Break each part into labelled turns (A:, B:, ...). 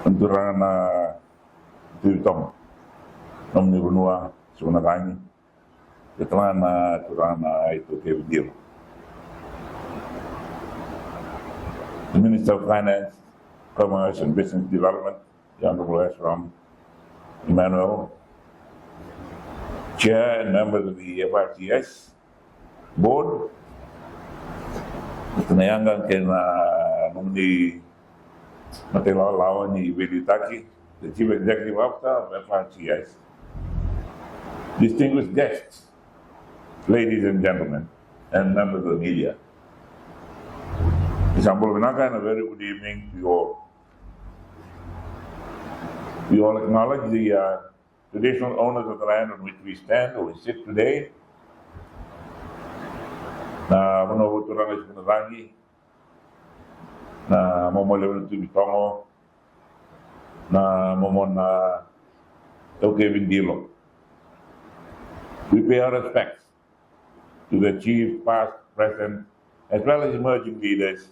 A: Durana Tiltom, Omnibunua, Sunagani, the Tlana, Turana, to Kevin. The Minister of Finance, Commerce and Business Development, the Honorable S. Ram Emmanuel, Chair and members of the FRCS Board, Mr. Nayanga Kena Mungdi Matela Lawani Veditaki, the Chief Executive Officer of FRCS, distinguished guests, ladies and gentlemen, and members of the media. Isambul Vinaka, and a very good evening to you all. We all acknowledge the traditional owners of the land on which we stand or we sit today. Na Manovo Turanga Punazangi, na Momo Level Tubitongo, na Momona Kevin Dilo. We pay our respects to the chief, past, present, as well as emerging leaders,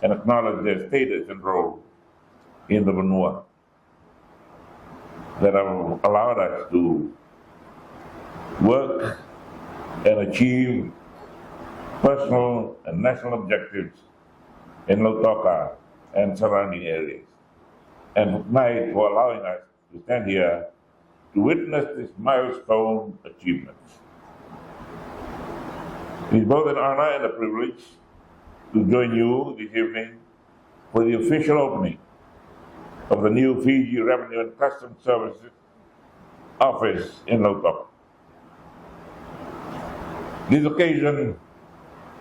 A: and acknowledge their status and role in the Vanua that have allowed us to work and achieve personal and national objectives in Lautoka and surrounding areas. And tonight for allowing us to stand here to witness this milestone achievement. It is both an honor and a privilege to join you this evening for the official opening of the new Fiji Revenue and Customs Services office in Lautoka. This occasion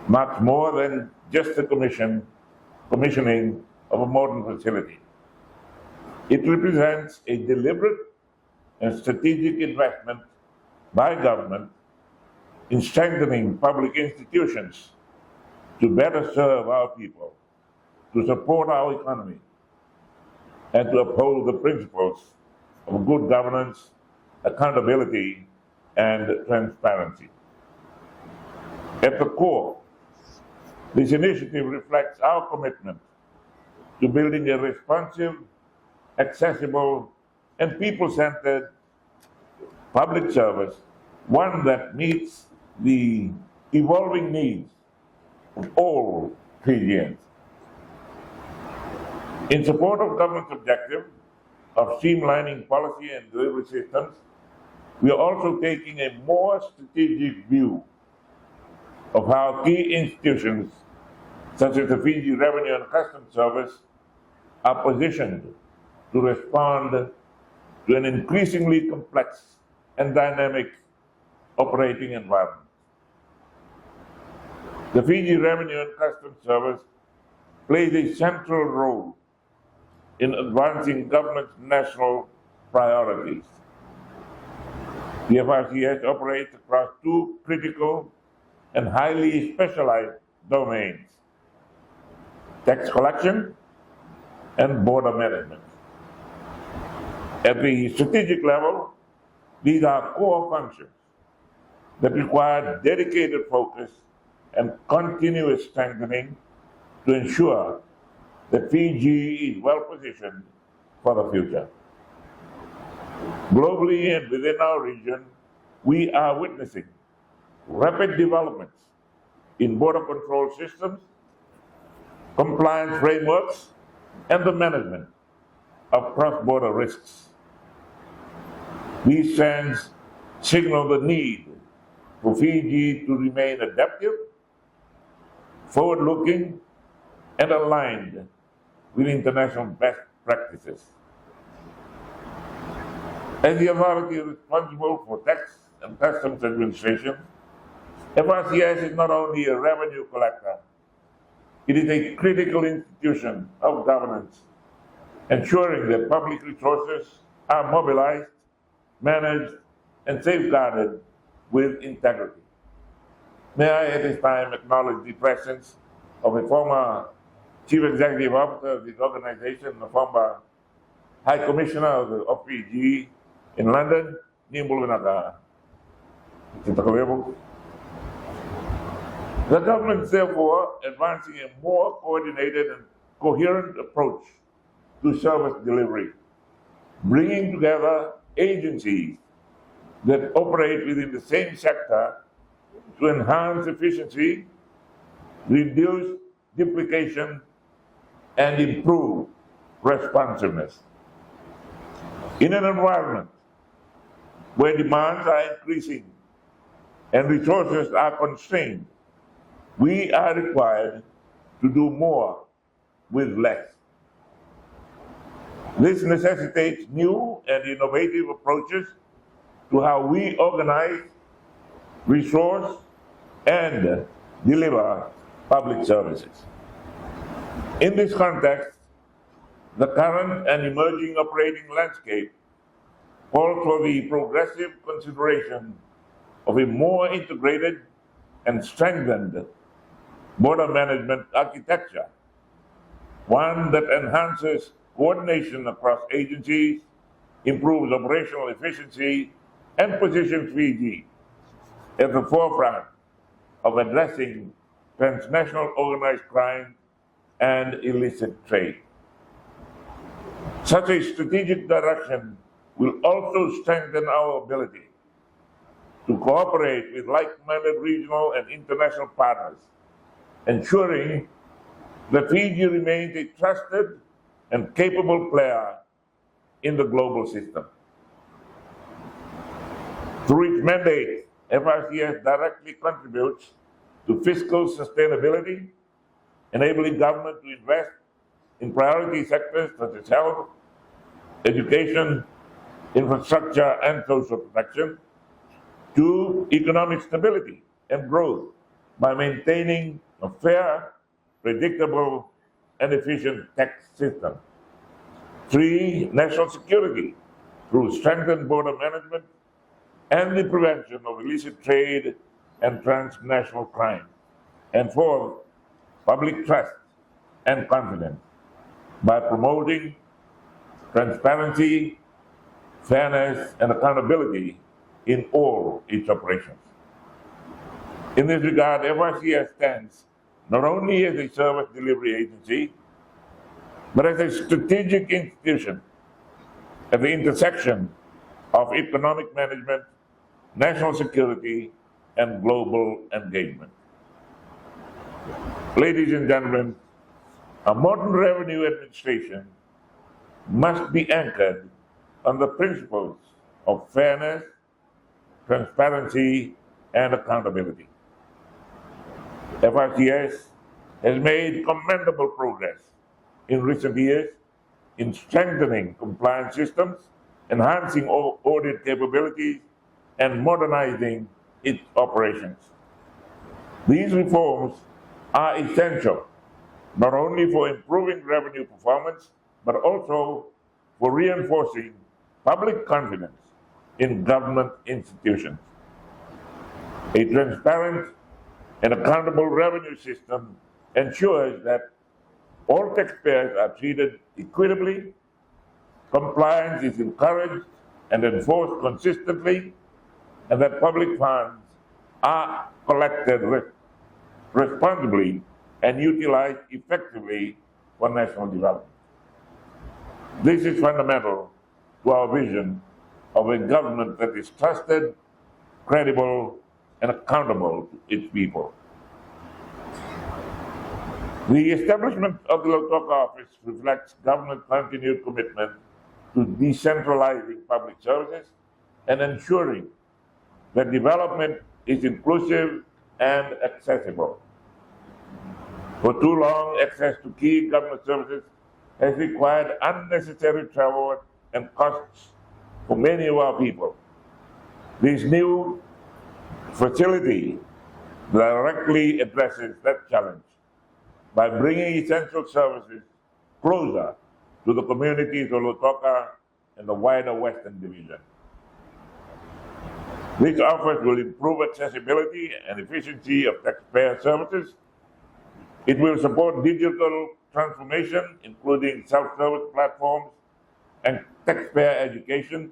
A: marks more than just the commissioning of a modern facility. It represents a deliberate and strategic investment by government in strengthening public institutions to better serve our people, to support our economy, and to uphold the principles of good governance, accountability, and transparency. At the core, this initiative reflects our commitment to building a responsive, accessible, and people-centered public service, one that meets the evolving needs of all Fijians. In support of government's objective of streamlining policy and delivery systems, we are also taking a more strategic view of how key institutions, such as the Fiji Revenue and Customs Service, are positioned to respond to an increasingly complex and dynamic operating environment. The Fiji Revenue and Customs Service plays a central role in advancing government's national priorities. The FRCS operates across two critical and highly specialized domains: tax collection and border management. At the strategic level, these are core functions that require dedicated focus and continuous strengthening to ensure that Fiji is well positioned for the future. Globally and within our region, we are witnessing rapid developments in border control systems, compliance frameworks, and the management of cross-border risks. These trends signal the need for Fiji to remain adaptive, forward-looking, and aligned with international best practices. As the authority responsible for tax and customs administration, FRCS is not only a revenue collector, it is a critical institution of governance, ensuring that public resources are mobilized, managed, and safeguarded with integrity. May I at this time acknowledge the presence of a former Chief Executive Officer of this organization, the former High Commissioner of Fiji in London, Nimbul Vinaka. The government is therefore advancing a more coordinated and coherent approach to service delivery, bringing together agencies that operate within the same sector to enhance efficiency, reduce duplication, and improve responsiveness. In an environment where demands are increasing and resources are constrained, we are required to do more with less. This necessitates new and innovative approaches to how we organize, resource, and deliver public services. In this context, the current and emerging operating landscape calls for the progressive consideration of a more integrated and strengthened border management architecture, one that enhances coordination across agencies, improves operational efficiency, and positions Fiji at the forefront of addressing transnational organized crime and illicit trade. Such a strategic direction will also strengthen our ability to cooperate with like-minded regional and international partners, ensuring that Fiji remains a trusted and capable player in the global system. Through its mandate, FRCS directly contributes to fiscal sustainability, enabling government to invest in priority sectors such as health, education, infrastructure, and social protection, to economic stability and growth by maintaining a fair, predictable, and efficient tax system. 3, national security through strengthened border management and the prevention of illicit trade and transnational crime. And 4, public trust and confidence by promoting transparency, fairness, and accountability in all its operations. In this regard, FRCS stands not only as a service delivery agency, but as a strategic institution at the intersection of economic management, national security, and global engagement. Ladies and gentlemen, a modern revenue administration must be anchored on the principles of fairness, transparency, and accountability. FRCS has made commendable progress in recent years in strengthening compliance systems, enhancing audit capabilities, and modernizing its operations. These reforms are essential not only for improving revenue performance, but also for reinforcing public confidence in government institutions. A transparent and accountable revenue system ensures that all taxpayers are treated equitably, compliance is encouraged and enforced consistently, and that public funds are collected responsibly and utilized effectively for national development. This is fundamental to our vision of a government that is trusted, credible, and accountable to its people. The establishment of the Lautoka office reflects government's continued commitment to decentralizing public services and ensuring that development is inclusive and accessible. For too long, access to key government services has required unnecessary travel and costs for many of our people. This new facility directly addresses that challenge by bringing essential services closer to the communities of Lautoka and the wider Western Division. This office will improve accessibility and efficiency of taxpayer services. It will support digital transformation, including self-service platforms and taxpayer education.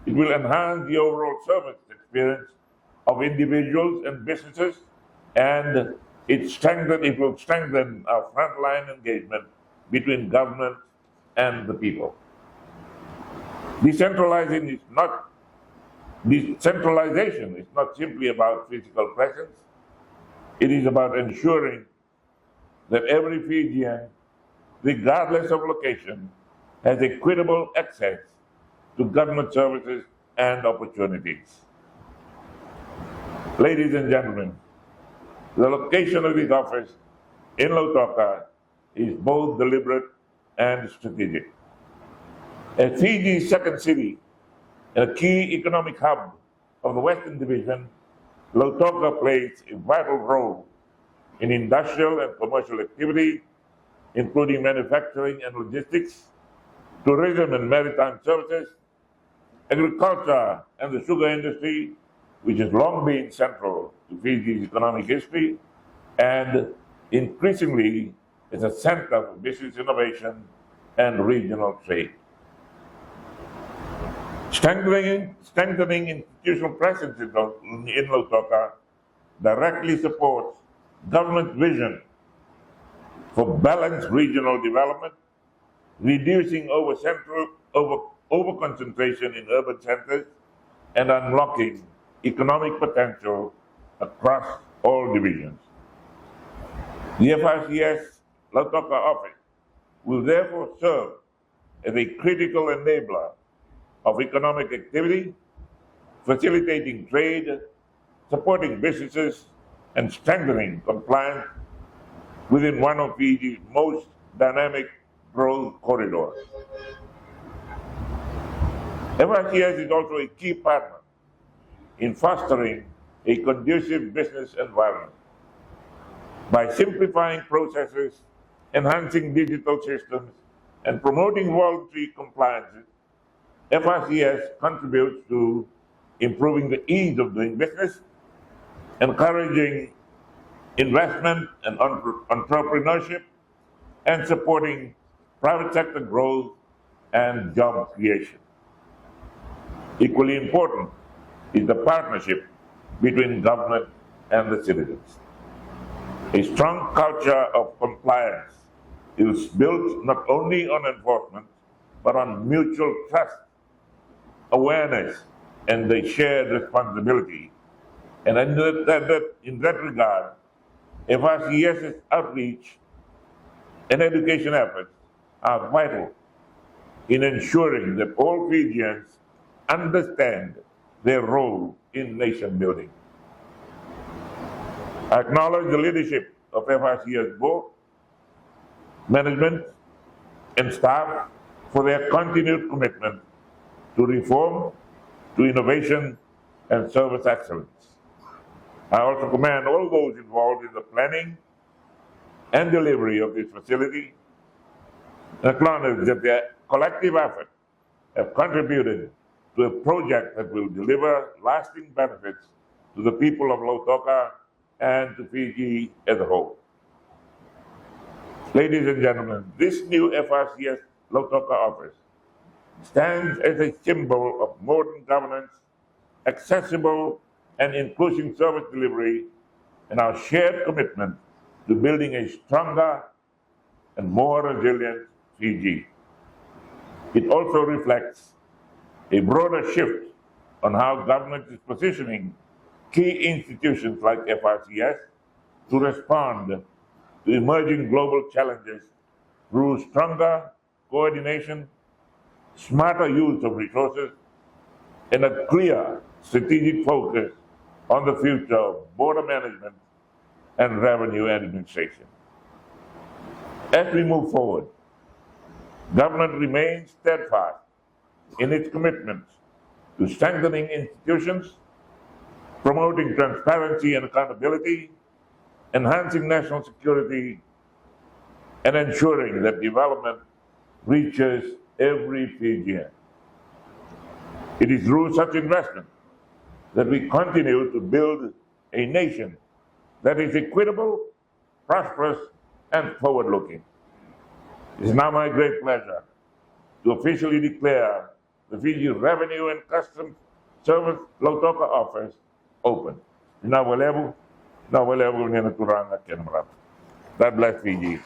A: It will enhance the overall service experience of individuals and businesses, and it will strengthen our frontline engagement between government and the people. Decentralization is not simply about physical presence. It is about ensuring that every Fijian, regardless of location, has equitable access to government services and opportunities. Ladies and gentlemen, the location of this office in Lautoka is both deliberate and strategic. As Fiji's second city and a key economic hub of the Western Division, Lautoka plays a vital role in industrial and commercial activity, including manufacturing and logistics, tourism and maritime services, agriculture and the sugar industry, which has long been central to Fiji's economic history, and increasingly is a center for business innovation and regional trade. Strengthening institutional presence in Lautoka directly supports government vision for balanced regional development, reducing over-concentration in urban centers, and unlocking economic potential across all divisions. The FRCS Lautoka office will therefore serve as a critical enabler of economic activity, facilitating trade, supporting businesses, and strengthening compliance within one of Fiji's most dynamic growth corridors. FRCS is also a key partner in fostering a conducive business environment. By simplifying processes, enhancing digital systems, and promoting voluntary compliances, FRCS contributes to improving the ease of doing business, encouraging investment and entrepreneurship, and supporting private sector growth and job creation. Equally important is the partnership between government and the citizens. A strong culture of compliance is built not only on enforcement, but on mutual trust, awareness, and the shared responsibility. And in that regard, FRCS's outreach and education efforts are vital in ensuring that all Fijians understand their role in nation building. I acknowledge the leadership of FRCS board, management, and staff for their continued commitment to reform, to innovation, and service excellence. I also commend all those involved in the planning and delivery of this facility, and acknowledge that their collective effort have contributed to a project that will deliver lasting benefits to the people of Lautoka and to Fiji as a whole. Ladies and gentlemen, this new FRCS Lautoka office stands as a symbol of modern governance, accessible and inclusive service delivery, and our shared commitment to building a stronger and more resilient Fiji. It also reflects a broader shift on how government is positioning key institutions like FRCS to respond to emerging global challenges through stronger coordination, smarter use of resources, and a clear strategic focus on the future of border management and revenue administration. As we move forward, government remains steadfast in its commitment to strengthening institutions, promoting transparency and accountability, enhancing national security, and ensuring that development reaches every Fijian. It is through such investment that we continue to build a nation that is equitable, prosperous, and forward-looking. It is now my great pleasure to officially declare the Fiji Revenue and Customs Service Lautoka office open. God bless Fiji.